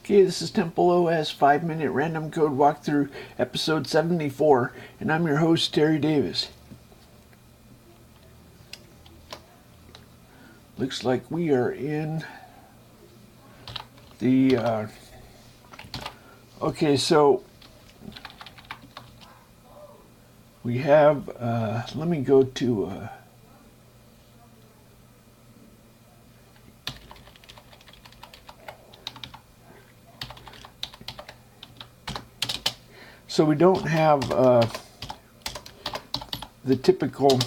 Okay, this is TempleOS 5-minute random code walkthrough episode 74, and I'm your host, Terry Davis. Looks like we are in the, okay, so we have, let me go to, so we don't have the typical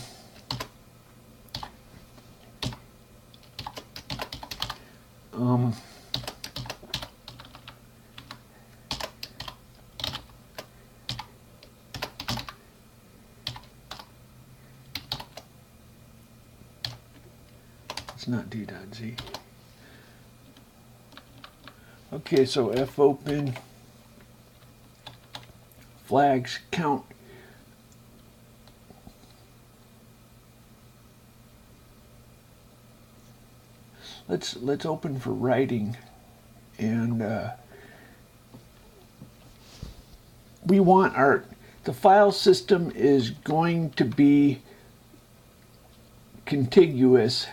it's not d.z. Okay, so fopen flags count. Let's open for writing, and we want the file system is going to be contiguous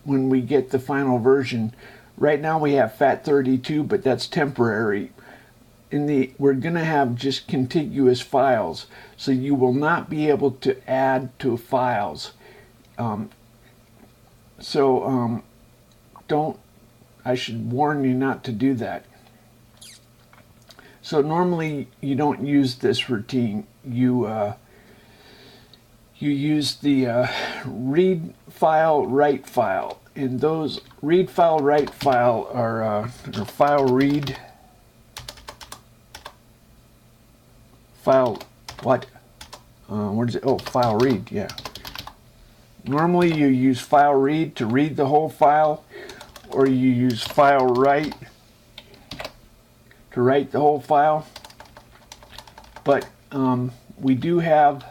when we get the final version. Right now we have FAT32, but that's temporary. We're going to have just contiguous files, so you will not be able to add to files. I should warn you not to do that. So normally you don't use this routine. You use the read file, write file, and those read file, write file are file read. File what? Where is it? Oh, file read, yeah. Normally you use file read to read the whole file, or you use file write to write the whole file. But we do have,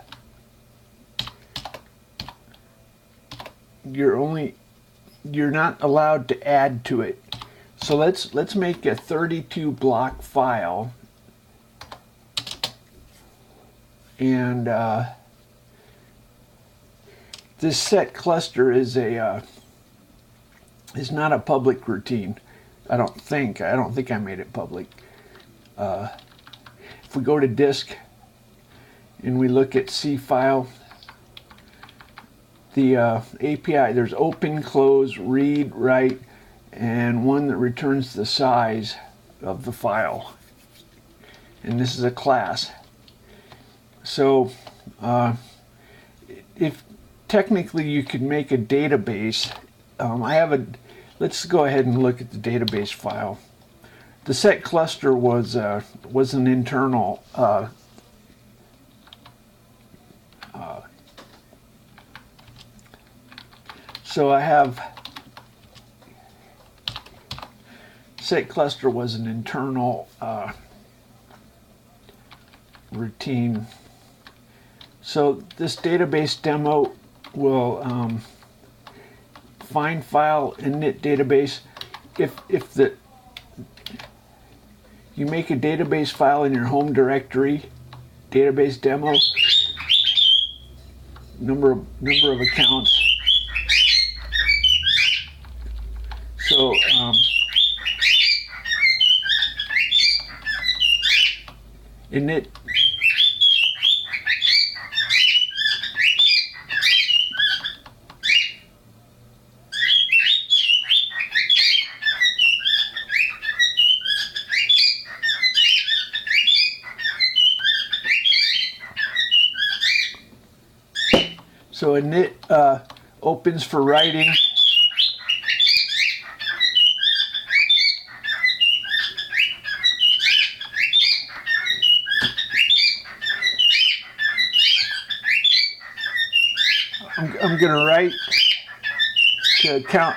you're not allowed to add to it. So let's make a 32 block file. And this set cluster is not a public routine. I don't think I made it public. If we go to disk and we look at C file, the API, there's open, close, read, write, and one that returns the size of the file. And this is a class. So if technically you could make a database, let's go ahead and look at the database file. The set cluster was an internal so I have set cluster was an internal routine. So this database demo will find file init database. If you make a database file in your home directory, database demo, number of accounts. So init So init opens for writing. I'm going to write to account.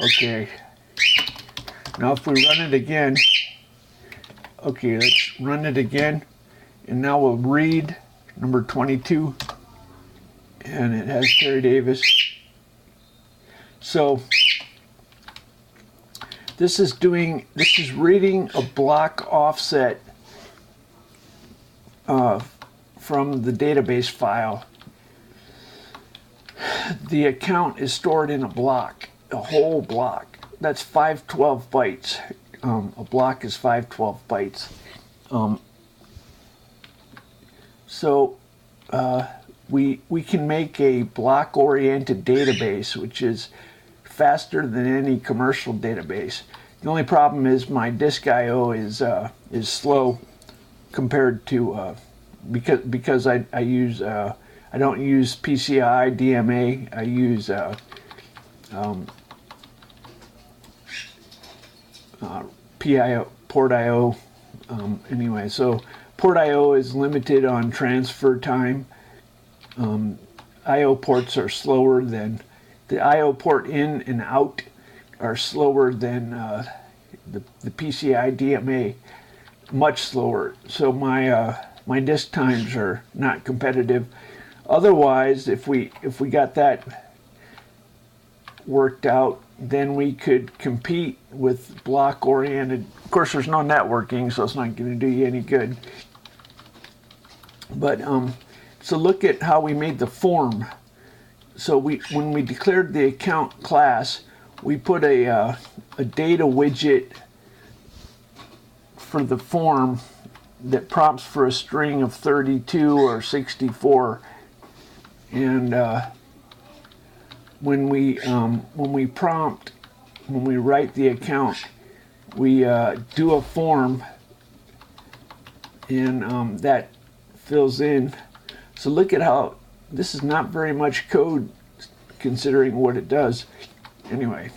Okay. Now if we run it again, okay, let's run it again, and now we'll read number 22, and it has Terry Davis. So this is reading a block offset from the database file. The account is stored in a block, a whole block. That's 512 bytes. A block is 512 bytes. So we can make a block-oriented database, which is faster than any commercial database. The only problem is my disk I/O is slow compared to because I use I don't use PCI DMA. I use PIO, port IO. Anyway, so port IO is limited on transfer time. IO ports are slower than the IO port in and out are slower than the PCI DMA, much slower. So my disk times are not competitive. Otherwise, if we got that worked out, then we could compete with block-oriented. Of course, there's no networking, so it's not going to do you any good. But so look at how we made the form. So when we declared the account class, we put a data widget for the form that prompts for a string of 32 or 64, and when we write the account, we do a form, and that fills in. So look at how this is not very much code considering what it does. Anyway.